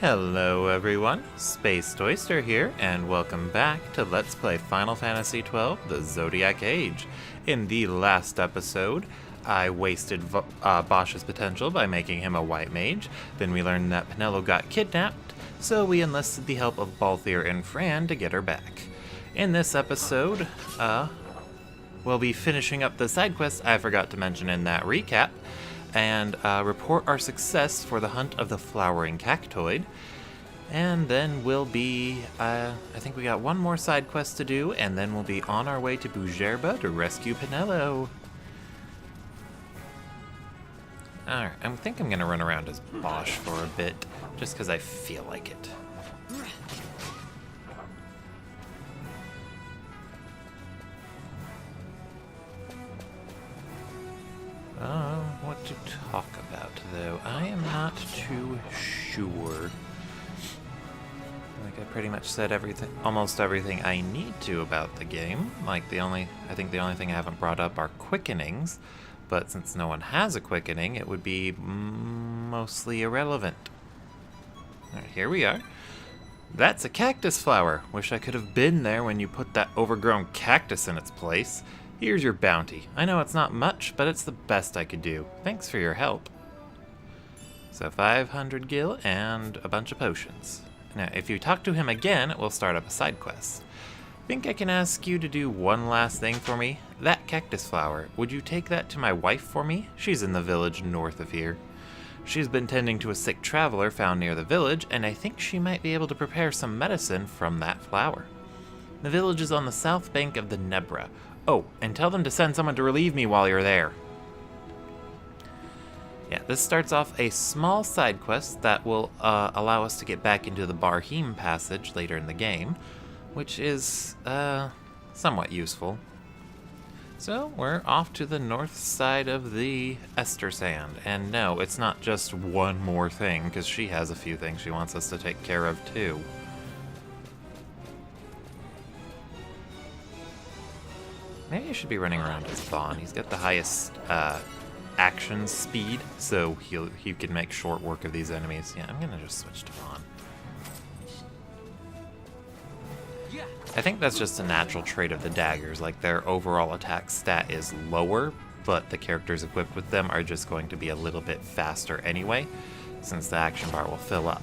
Hello everyone, Space Oyster here, and welcome back to Let's Play Final Fantasy XII The Zodiac Age. In the last episode, I wasted Bosch's potential by making him a white mage. Then we learned that Penelo got kidnapped, so we enlisted the help of Balthier and Fran to get her back. In this episode, we'll be finishing up the side quest I forgot to mention in that recap, and report our success for the hunt of the flowering cactoid. And then we'll be, I think we got one more side quest to do, and then we'll be on our way to Bujerba to rescue Penelo. Alright, I think I'm gonna run around as Bosch for a bit, just because I feel like it. What to talk about, though? I am not too sure. Like, I pretty much said everything, almost everything I need to about the game. Like, I think the only thing I haven't brought up are quickenings, but since no one has a quickening, it would be mostly irrelevant. Alright, here we are. That's a cactus flower. Wish I could have been there when you put that overgrown cactus in its place. Here's your bounty. I know it's not much, but it's the best I could do. Thanks for your help. So 500 gil and a bunch of potions. Now, if you talk to him again, we'll start up a side quest. Think I can ask you to do one last thing for me? That cactus flower, would you take that to my wife for me? She's in the village north of here. She's been tending to a sick traveler found near the village, and I think she might be able to prepare some medicine from that flower. The village is on the south bank of the Nebra. Oh, and tell them to send someone to relieve me while you're there. Yeah, this starts off a small side quest that will allow us to get back into the Barheem passage later in the game, which is somewhat useful. So we're off to the north side of the Ester Sand, and no, it's not just one more thing, because she has a few things she wants us to take care of too. Maybe I should be running around as Vaughn. He's got the highest action speed, so he can make short work of these enemies. Yeah, I'm gonna just switch to Vaughn. I think that's just a natural trait of the daggers. Like, their overall attack stat is lower, but the characters equipped with them are just going to be a little bit faster anyway, since the action bar will fill up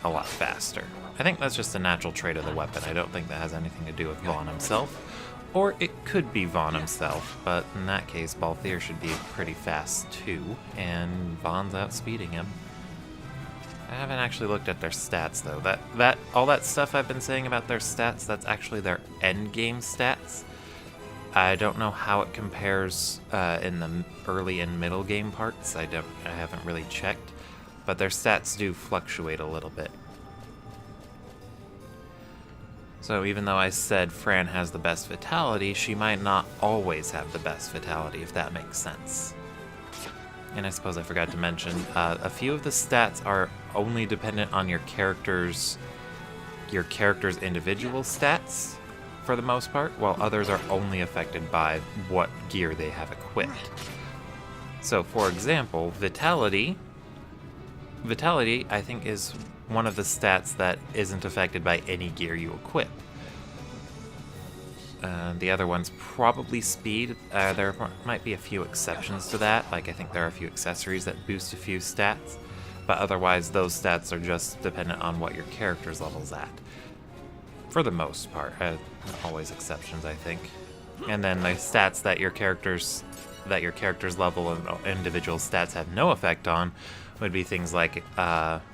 a lot faster. I think that's just a natural trait of the weapon. I don't think that has anything to do with Vaughn himself. Or it could be Vaughn himself, but in that case, Balthier should be pretty fast too, and Vaughn's outspeeding him. I haven't actually looked at their stats though. All that stuff I've been saying about their stats, that's actually their end game stats. I don't know how it compares in the early and middle game parts. I haven't really checked, but their stats do fluctuate a little bit. So even though I said Fran has the best vitality, she might not always have the best vitality, if that makes sense. And I suppose I forgot to mention, a few of the stats are only dependent on your character's individual stats, for the most part, while others are only affected by what gear they have equipped. So for example, Vitality I think is one of the stats that isn't affected by any gear you equip. The other one's probably speed. There might be a few exceptions to that, like I think there are a few accessories that boost a few stats, but otherwise those stats are just dependent on what your character's level's at. For the most part, always exceptions I think. And then the stats that your character's level and individual stats have no effect on would be things like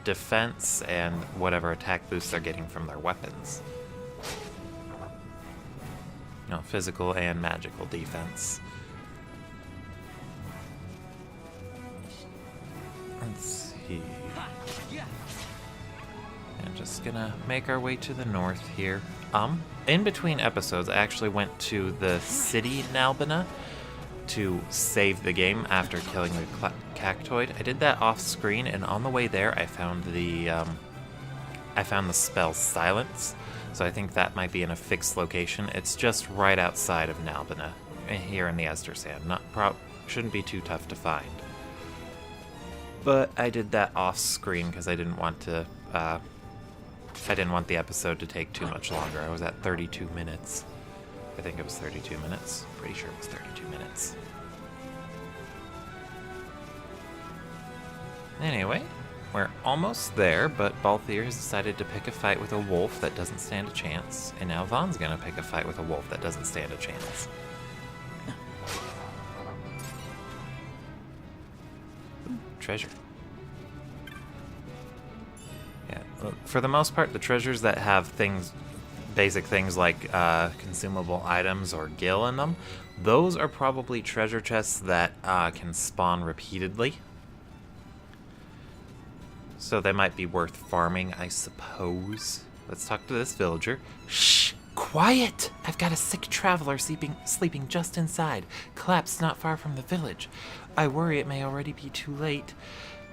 defense and whatever attack boosts they're getting from their weapons. You know, physical and magical defense. Let's see. And just gonna make our way to the north here. In between episodes, I actually went to the city Nalbina to save the game after killing the cactoid. I did that off screen, and on the way there I found the spell Silence, so I think that might be in a fixed location. It's just right outside of Nalbina, here in the Ester Sand. Shouldn't be too tough to find. But I did that off screen because I didn't want to, I didn't want the episode to take too much longer. I was at 32 minutes. I think it was 32 minutes. Pretty sure it was 32 minutes. Anyway, we're almost there, but Balthier has decided to pick a fight with a wolf that doesn't stand a chance, and now Vaughn's gonna pick a fight with a wolf that doesn't stand a chance. Ooh, treasure. Yeah, for the most part, the treasures that have things, basic things like consumable items or gil in them, those are probably treasure chests that can spawn repeatedly. So they might be worth farming, I suppose. Let's talk to this villager. Shh! Quiet! I've got a sick traveler sleeping just inside, collapsed not far from the village. I worry it may already be too late.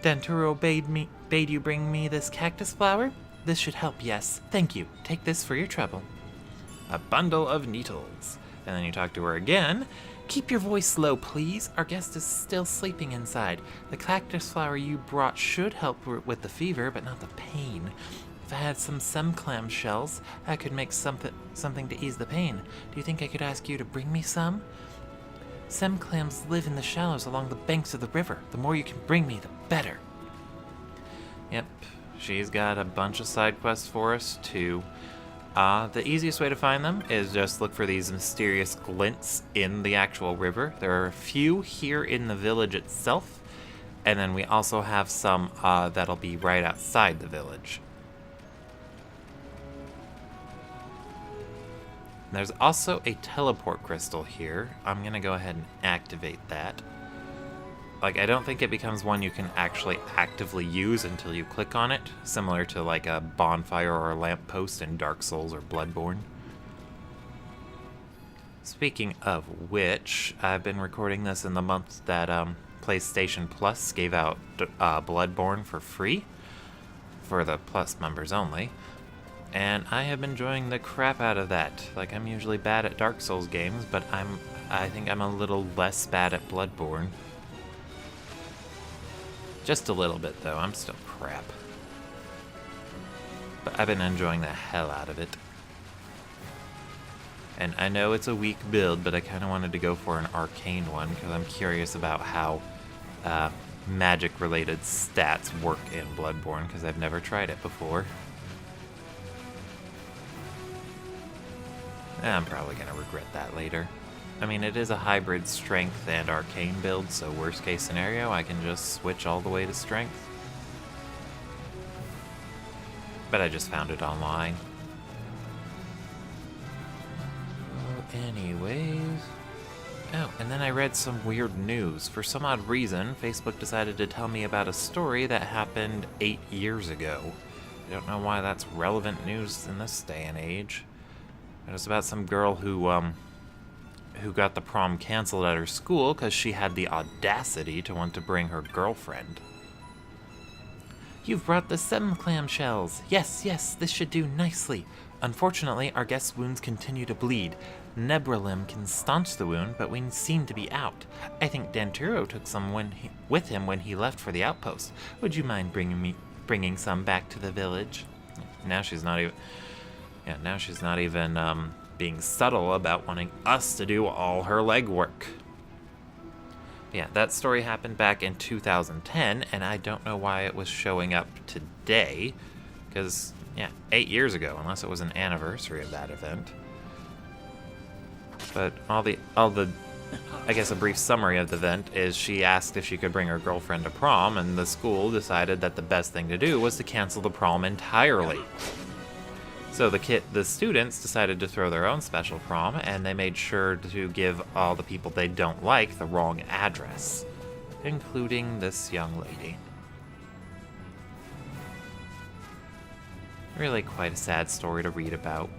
Danturo bade you bring me this cactus flower? This should help, yes. Thank you. Take this for your trouble. A bundle of needles. And then you talk to her again. Keep your voice low, please. Our guest is still sleeping inside. The cactus flower you brought should help with the fever, but not the pain. If I had some clam shells, I could make something to ease the pain. Do you think I could ask you to bring me some? Sem clams live in the shallows along the banks of the river. The more you can bring me, the better. Yep, she's got a bunch of side quests for us, too. The easiest way to find them is just look for these mysterious glints in the actual river. There are a few here in the village itself, and then we also have some that'll be right outside the village. There's also a teleport crystal here. I'm gonna go ahead and activate that. Like, I don't think it becomes one you can actually actively use until you click on it, similar to like a bonfire or a lamppost in Dark Souls or Bloodborne. Speaking of which, I've been recording this in the month that PlayStation Plus gave out Bloodborne for free, for the Plus members only, and I have been enjoying the crap out of that. Like, I'm usually bad at Dark Souls games, but I think I'm a little less bad at Bloodborne. Just a little bit, though. I'm still crap. But I've been enjoying the hell out of it. And I know it's a weak build, but I kind of wanted to go for an arcane one, because I'm curious about how magic-related stats work in Bloodborne, because I've never tried it before. I'm probably going to regret that later. I mean, it is a hybrid strength and arcane build, so worst case scenario, I can just switch all the way to strength. But I just found it online. Anyways. Oh, and then I read some weird news. For some odd reason, Facebook decided to tell me about a story that happened 8 years ago. I don't know why that's relevant news in this day and age. It was about some girl who got the prom canceled at her school because she had the audacity to want to bring her girlfriend. You've brought the 7 clam shells. Yes, yes, this should do nicely. Unfortunately, our guest's wounds continue to bleed. Nebralim can staunch the wound, but we seem to be out. I think Danturo took some with him when he left for the outpost. Would you mind bringing some back to the village? Now she's not even... Yeah, now she's not even being subtle about wanting us to do all her legwork. Yeah, that story happened back in 2010, and I don't know why it was showing up today, because, yeah, 8 years ago, unless it was an anniversary of that event. But all the, I guess a brief summary of the event is she asked if she could bring her girlfriend to prom, and the school decided that the best thing to do was to cancel the prom entirely. So the students decided to throw their own special prom, and they made sure to give all the people they don't like the wrong address, including this young lady. Really quite a sad story to read about.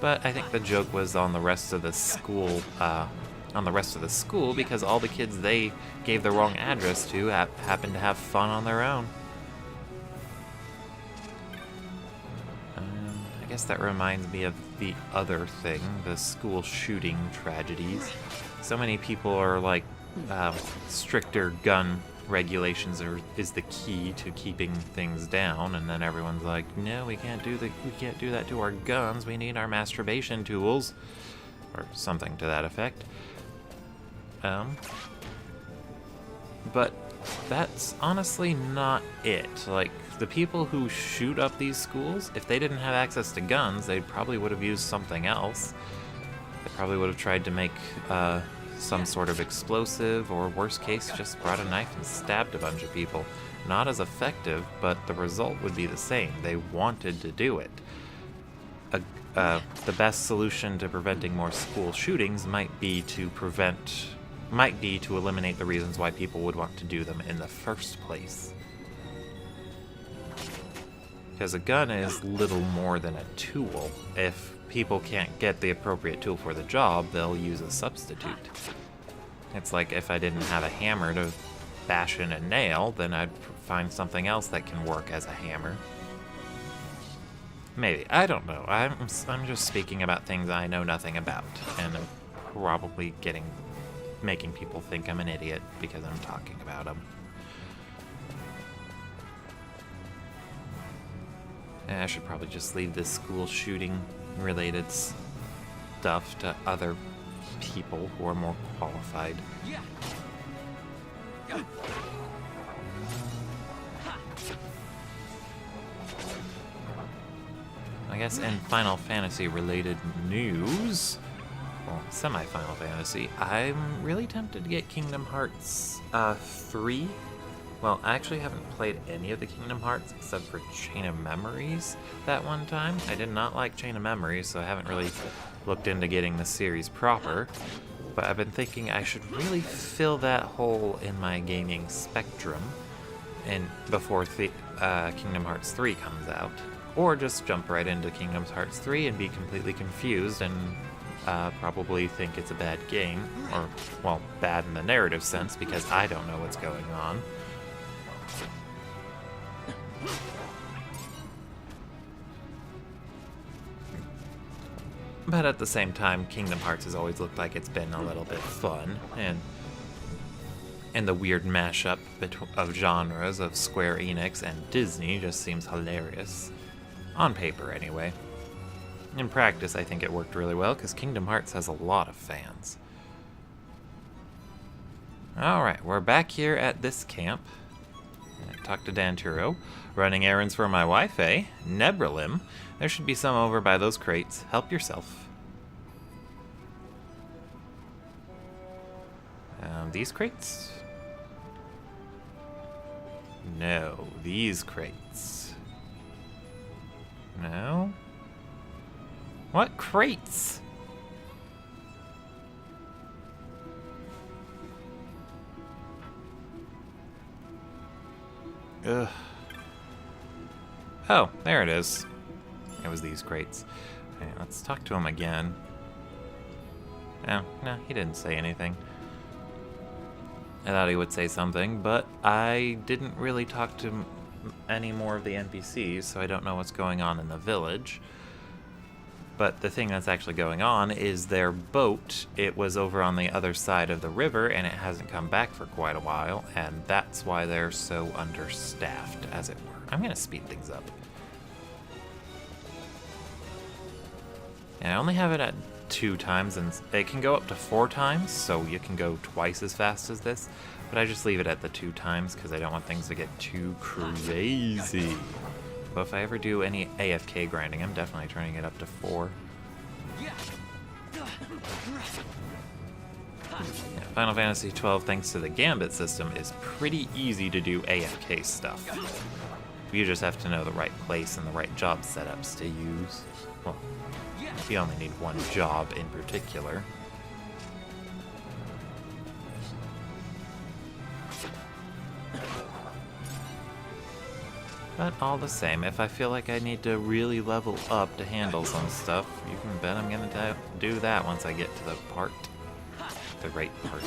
But I think the joke was on the rest of the school, because all the kids they gave the wrong address to happened to have fun on their own. I guess that reminds me of the other thing, the school shooting tragedies. So many people are like stricter gun regulations is the key to keeping things down, and then everyone's like, no, we can't do that to our guns. We need our masturbation tools, or something to that effect. But that's honestly not it. Like, the people who shoot up these schools, if they didn't have access to guns, they probably would have used something else. They probably would have tried to make some sort of explosive, or worst case, just brought a knife and stabbed a bunch of people. Not as effective, but the result would be the same. They wanted to do it. The best solution to preventing more school shootings might be to eliminate the reasons why people would want to do them in the first place. Because a gun is little more than a tool. If people can't get the appropriate tool for the job, they'll use a substitute. It's like if I didn't have a hammer to bash in a nail, then I'd find something else that can work as a hammer. Maybe. I don't know. I'm just speaking about things I know nothing about, and I'm probably making people think I'm an idiot because I'm talking about them. I should probably just leave this school shooting related stuff to other people who are more qualified. I guess in Final Fantasy related news, well, semi-Final Fantasy, I'm really tempted to get Kingdom Hearts 3. Well, I actually haven't played any of the Kingdom Hearts except for Chain of Memories that one time. I did not like Chain of Memories, so I haven't really looked into getting the series proper. But I've been thinking I should really fill that hole in my gaming spectrum before Kingdom Hearts 3 comes out. Or just jump right into Kingdom Hearts 3 and be completely confused and probably think it's a bad game. Or, well, bad in the narrative sense because I don't know what's going on. But at the same time, Kingdom Hearts has always looked like it's been a little bit fun, and the weird mashup of genres of Square Enix and Disney just seems hilarious. On paper, anyway. In practice, I think it worked really well, because Kingdom Hearts has a lot of fans. Alright, we're back here at this camp. I talked to Danturo. Running errands for my wife, eh? Nebralim. There should be some over by those crates. Help yourself. These crates? No, these crates. No? What crates? Ugh. Oh, there it is. It was these crates. Okay, let's talk to him again. Oh, no, he didn't say anything. I thought he would say something, but I didn't really talk to any more of the NPCs, so I don't know what's going on in the village. But the thing that's actually going on is their boat. It was over on the other side of the river, and it hasn't come back for quite a while, and that's why they're so understaffed, as it were. I'm going to speed things up. And I only have it at 2 times, and it can go up to 4 times, so you can go twice as fast as this, but I just leave it at the 2 times because I don't want things to get too crazy. But if I ever do any AFK grinding, I'm definitely turning it up to 4. Yeah, Final Fantasy XII, thanks to the Gambit system, is pretty easy to do AFK stuff. You just have to know the right place and the right job setups to use. Well, you only need one job in particular. But all the same, if I feel like I need to really level up to handle some stuff, you can bet I'm gonna do that once I get to the right part.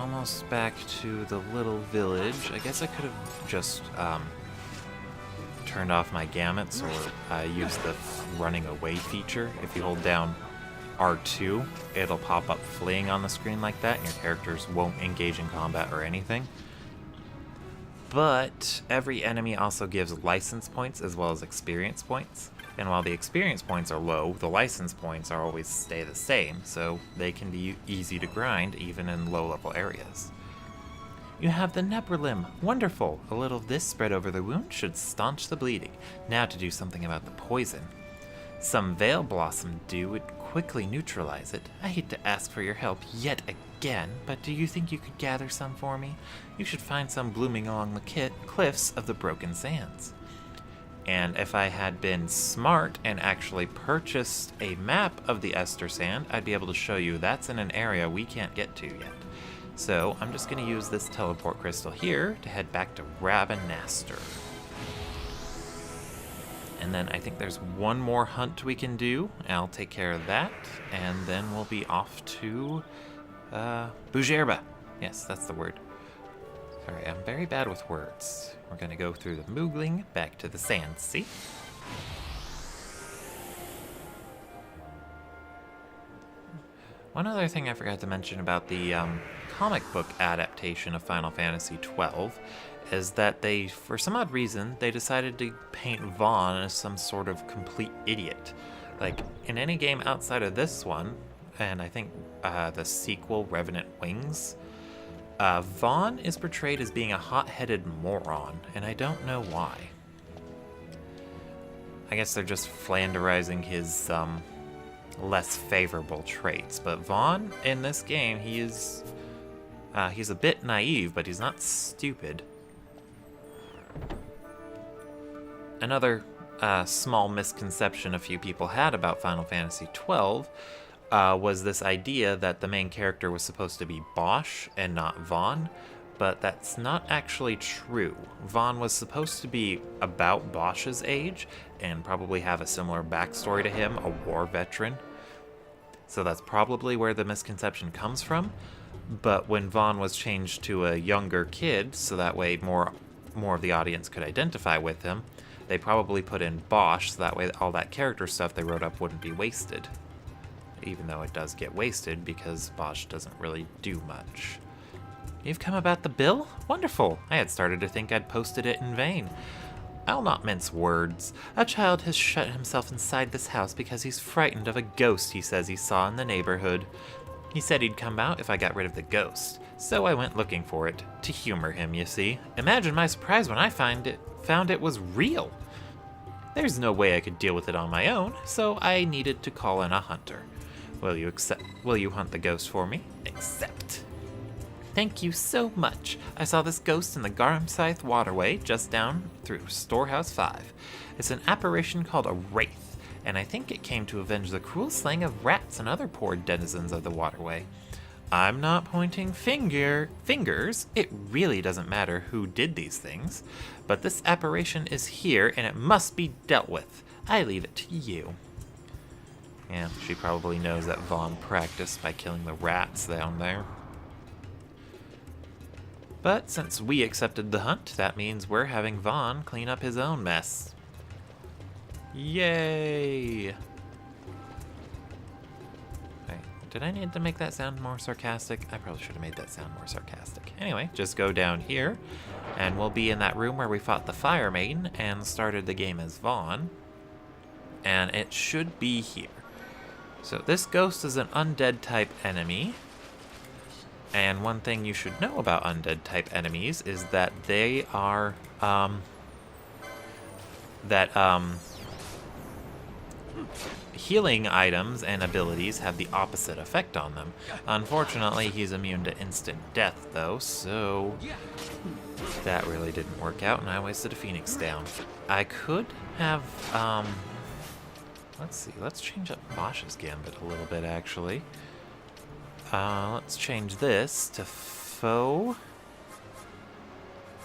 almost back to the little village. I guess I could have just turned off my gamuts or used the running away feature. If you hold down R2, it'll pop up fleeing on the screen like that, and your characters won't engage in combat or anything. But every enemy also gives license points as well as experience points. And while the experience points are low, the license points are always stay the same, so they can be easy to grind even in low-level areas. You have the Nebralim. Wonderful! A little of this spread over the wound should staunch the bleeding. Now to do something about the poison. Some Vale Blossom dew would quickly neutralize it. I hate to ask for your help yet again, but do you think you could gather some for me? You should find some blooming along the cliffs of the Broken Sands. And if I had been smart and actually purchased a map of the Ester Sand, I'd be able to show you that's in an area we can't get to yet. So I'm just going to use this teleport crystal here to head back to Ravenaster. And then I think there's one more hunt we can do. I'll take care of that, and then we'll be off to Bujerba. Yes, that's the word. Sorry, I'm very bad with words. We're going to go through the Moogling back to the Sand Sea. One other thing I forgot to mention about the comic book adaptation of Final Fantasy XII is that they, for some odd reason, they decided to paint Vaughn as some sort of complete idiot. Like, in any game outside of this one, and I think the sequel, Revenant Wings, Vaughn is portrayed as being a hot-headed moron, and I don't know why. I guess they're just flanderizing his less favorable traits, but Vaughn in this game, he's a bit naive, but he's not stupid. Another small misconception a few people had about Final Fantasy XII was this idea that the main character was supposed to be Bosch and not Vaughn, but that's not actually true. Vaughn was supposed to be about Bosch's age and probably have a similar backstory to him, a war veteran. So that's probably where the misconception comes from. But when Vaughn was changed to a younger kid, so that way more of the audience could identify with him, they probably put in Bosch, so that way all that character stuff they wrote up wouldn't be wasted. Even though it does get wasted because Bosch doesn't really do much. You've come about the bill? Wonderful! I had started to think I'd posted it in vain. I'll not mince words. A child has shut himself inside this house because he's frightened of a ghost he says he saw in the neighborhood. He said he'd come out if I got rid of the ghost, so I went looking for it, to humor him, you see. Imagine my surprise when I found it was real. There's no way I could deal with it on my own, so I needed to call in a hunter. Will you hunt the ghost for me? Accept. Thank you so much. I saw this ghost in the Garmscythe waterway just down through Storehouse 5. It's an apparition called a Wraith, and I think it came to avenge the cruel slaying of rats and other poor denizens of the waterway. I'm not pointing fingers. It really doesn't matter who did these things, but this apparition is here and it must be dealt with. I leave it to you. Yeah, she probably knows that Vaughn practiced by killing the rats down there. But since we accepted the hunt, that means we're having Vaughn clean up his own mess. Yay! Did I need to make that sound more sarcastic? I probably should have made that sound more sarcastic. Anyway, just go down here, and we'll be in that room where we fought the Fire Maiden and started the game as Vaughn. And it should be here. So this ghost is an undead type enemy. And one thing you should know about undead type enemies is that they are, healing items and abilities have the opposite effect on them. Unfortunately, he's immune to instant death, though, so that really didn't work out, and I wasted a Phoenix down. I could have, let's see, let's change up Bosch's Gambit a little bit, actually. Let's change this to Foe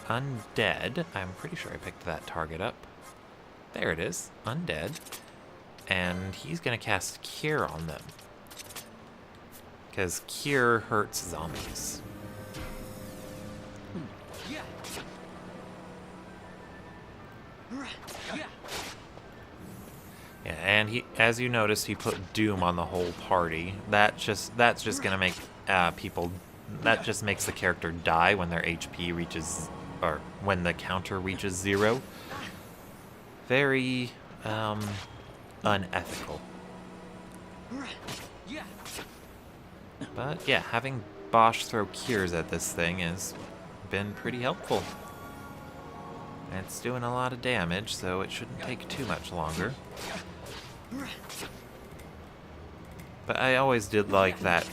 Undead. I'm pretty sure I picked that target up. There it is, Undead. And he's going to cast Cure on them. Because Cure hurts zombies. Yeah, and as you noticed, he put Doom on the whole party. That's just gonna make people. That just makes the character die when their HP reaches, or when the counter reaches 0. Very unethical. But yeah, having Bosch throw cures at this thing has been pretty helpful. And it's doing a lot of damage, so it shouldn't take too much longer. But I always did like that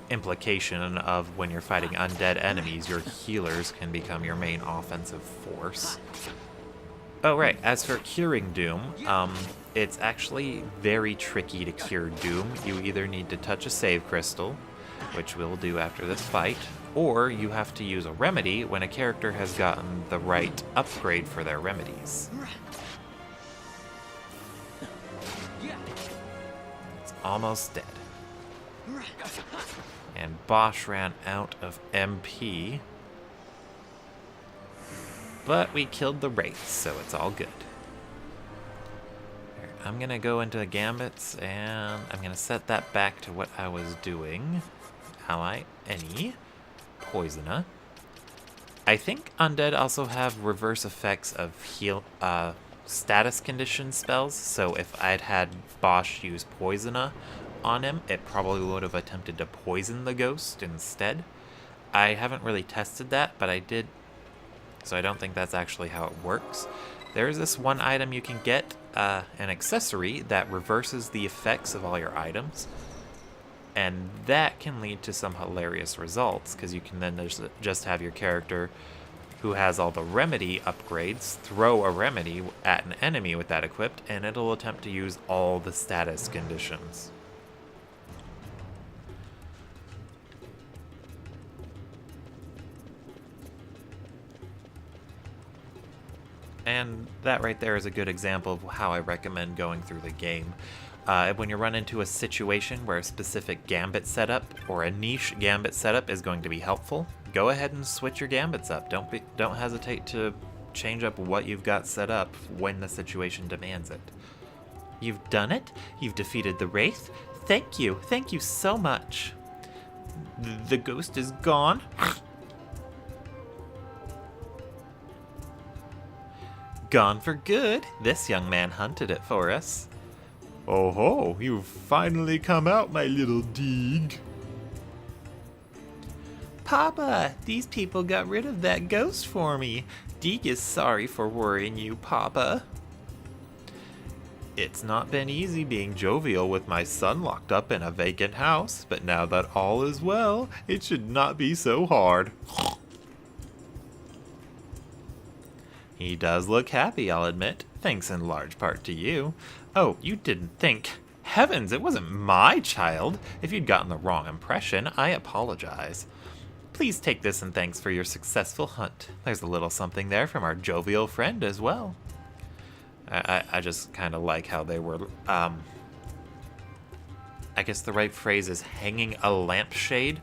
implication of when you're fighting undead enemies, your healers can become your main offensive force. Oh right, as for curing Doom, it's actually very tricky to cure Doom. You either need to touch a save crystal, which we'll do after this fight, or you have to use a remedy when a character has gotten the right upgrade for their remedies. It's almost dead. And Bosch ran out of MP. But we killed the Wraith, so it's all good. I'm going to go into the Gambits, and I'm going to set that back to what I was doing. Ally, any. Poisoner. I think Undead also have reverse effects of status condition spells, so if I'd had Bosch use Poisoner on him, it probably would have attempted to poison the ghost instead. I haven't really tested that, but I did, so I don't think that's actually how it works. There's this one item you can get, an accessory that reverses the effects of all your items, and that can lead to some hilarious results, because you can then just have your character who has all the remedy upgrades throw a remedy at an enemy with that equipped, and it'll attempt to use all the status conditions. And that right there is a good example of how I recommend going through the game. When you run into a situation where a specific gambit setup or a niche gambit setup is going to be helpful, go ahead and switch your gambits up. Don't hesitate to change up what you've got set up when the situation demands it. You've done it. You've defeated the Wraith. Thank you. Thank you so much. The ghost is gone. Gone for good. This young man hunted it for us. Oh ho, you've finally come out, my little Deeg. Papa, these people got rid of that ghost for me. Deeg is sorry for worrying you, Papa. It's not been easy being jovial with my son locked up in a vacant house, but now that all is well, it should not be so hard. He does look happy, I'll admit, thanks in large part to you. Oh, you didn't think. Heavens, it wasn't my child. If you'd gotten the wrong impression, I apologize. Please take this and thanks for your successful hunt. There's a little something there from our jovial friend as well. I just kind of like how they were, I guess the right phrase is hanging a lampshade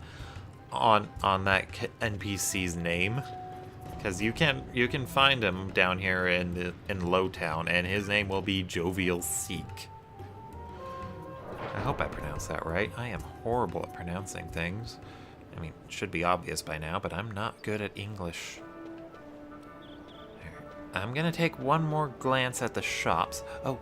on that NPC's name. Because you can find him down here in Lowtown, and his name will be Jovial Seek. I hope I pronounced that right. I am horrible at pronouncing things. I mean, it should be obvious by now, but I'm not good at English. I'm gonna take one more glance at the shops. Oh,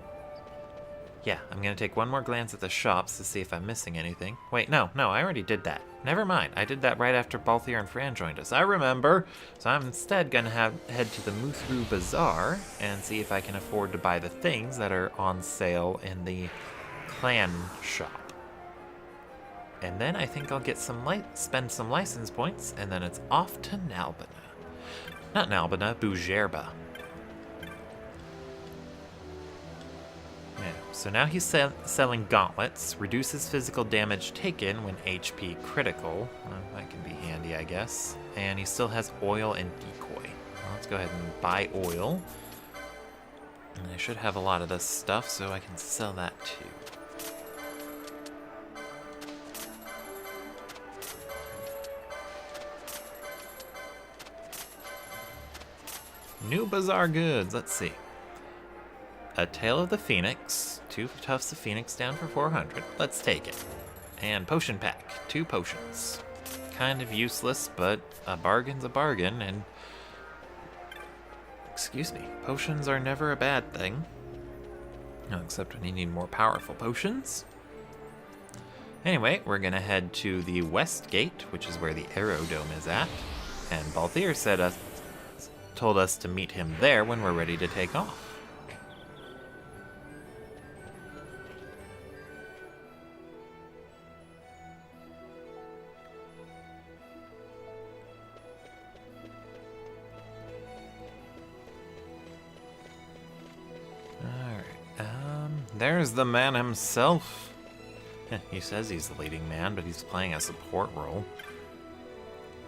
yeah, I'm gonna take one more glance at the shops to see if I'm missing anything. Wait, no, I already did that. Never mind, I did that right after Balthier and Fran joined us. I remember. So I'm instead gonna head to the Muthru Bazaar and see if I can afford to buy the things that are on sale in the clan shop. And then I think I'll get spend some license points, and then it's off to Nalbina. Not Nalbina, Bujerba. Yeah, so now he's selling gauntlets, reduces physical damage taken when HP critical. Well, that can be handy, I guess. And he still has oil and decoy. Well, let's go ahead and buy oil. And I should have a lot of this stuff, so I can sell that too. New bazaar goods. Let's see. A tail of the phoenix. 2 tufts of phoenix down for 400. Let's take it. And potion pack. 2 potions. Kind of useless, but a bargain's a bargain, and... Excuse me. Potions are never a bad thing. No, except when you need more powerful potions. Anyway, we're gonna head to the west gate, which is where the Arrow Dome is at. And Balthier told us to meet him there when we're ready to take off. There's the man himself. He says he's the leading man, but he's playing a support role.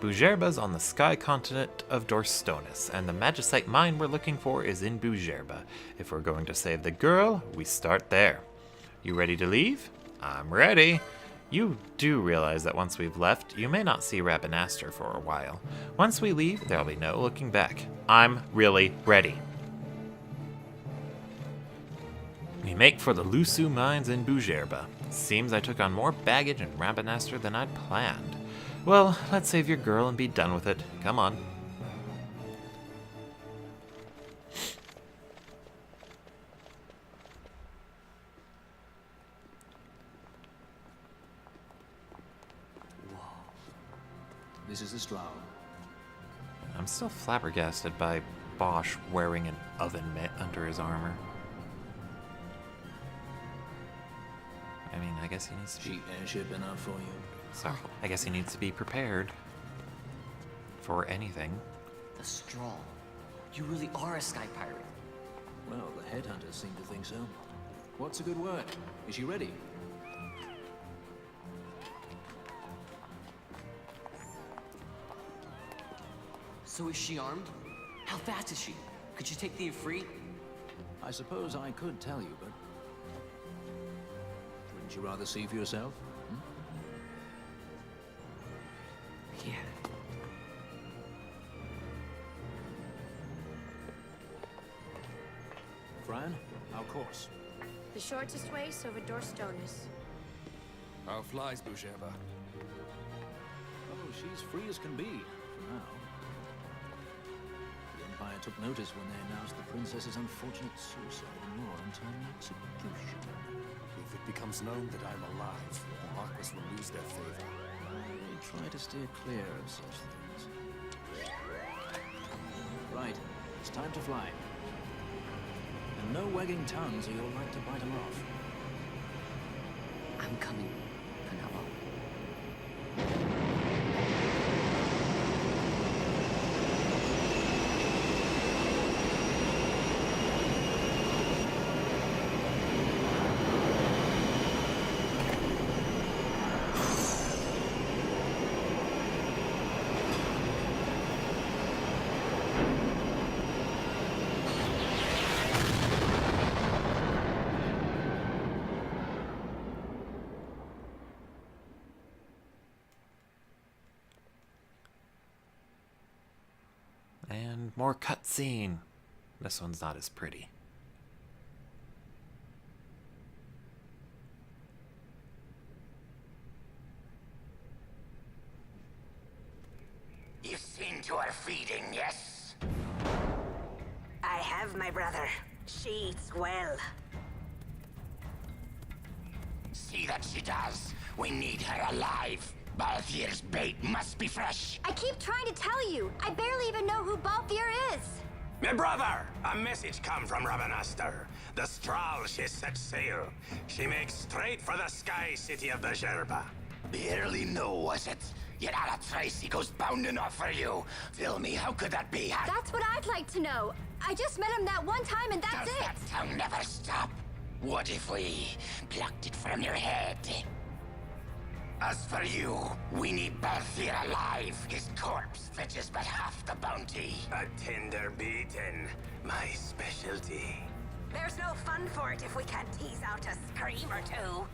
Bujerba's on the sky continent of Dorstonis, and the magicite mine we're looking for is in Bujerba. If we're going to save the girl, we start there. You ready to leave? I'm ready. You do realize that once we've left, you may not see Rabanaster for a while. Once we leave, there'll be no looking back. I'm really ready. We make for the Lusu mines in Bujerba. Seems I took on more baggage in Rabanaster than I'd planned. Well, let's save your girl and be done with it. Come on. Whoa. This is the Stroud. I'm still flabbergasted by Bosch wearing an oven mitt under his armor. I mean, I guess he needs to be... Cheap airship enough for you? Sorry. I guess he needs to be prepared for anything. The Straw. You really are a sky pirate. Well, the headhunters seem to think so. What's a good word? Is she ready? So is she armed? How fast is she? Could you take the Ifrit? I suppose I could tell you, but... Wouldn't you rather see for yourself? Yeah. Fran, our course. The shortest way is over Dorstonis. How flies Bujerba? Oh, she's free as can be, for now. The Empire took notice when they announced the princess's unfortunate suicide and your untimely execution. If it becomes known that I'm alive, the Marquis will lose their favor. I try to steer clear of such things. Right, it's time to fly. And no wagging tongues or you'll like to bite them off. I'm coming, Panava. And more cutscene. This one's not as pretty. You've seen to her feeding, yes? I have, my brother. She eats well. See that she does. We need her alive. Balthier's bait must be fresh. I keep trying to tell you. I barely even know who Balthier is. My brother, a message come from Rabanaster. The Strahl, she set sail. She makes straight for the sky city of Bujerba. Barely know, was it? Yet Alatracy goes bounding off for you. Tell me, how could that be? That's what I'd like to know. I just met him that one time and that's Does it. that tongue never stop? What if we plucked it from your head? As for you, we need Balthier alive. His corpse fetches but half the bounty. A tender beaten, my specialty. There's no fun for it if we can't tease out a scream or two.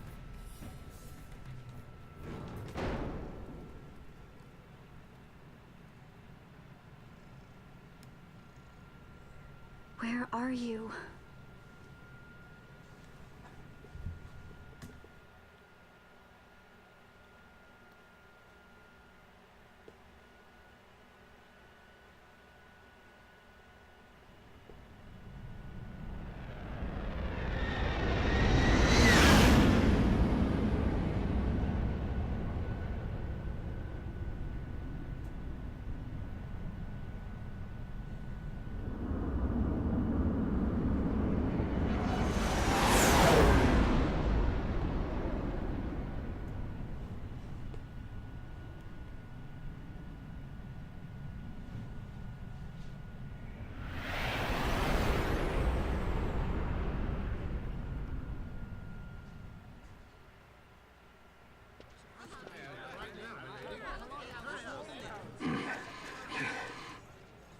Where are you?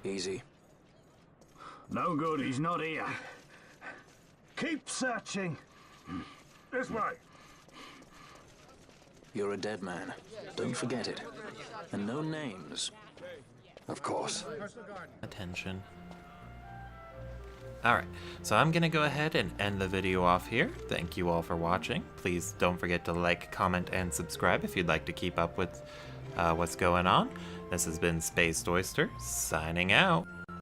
Easy. No good, he's not here. Keep searching. This way. You're a dead man. Don't forget it. And no names. Of course. Attention. Alright, so I'm gonna go ahead and end the video off here. Thank you all for watching. Please don't forget to like, comment, and subscribe if you'd like to keep up with what's going on. This has been Spaced Oyster, signing out.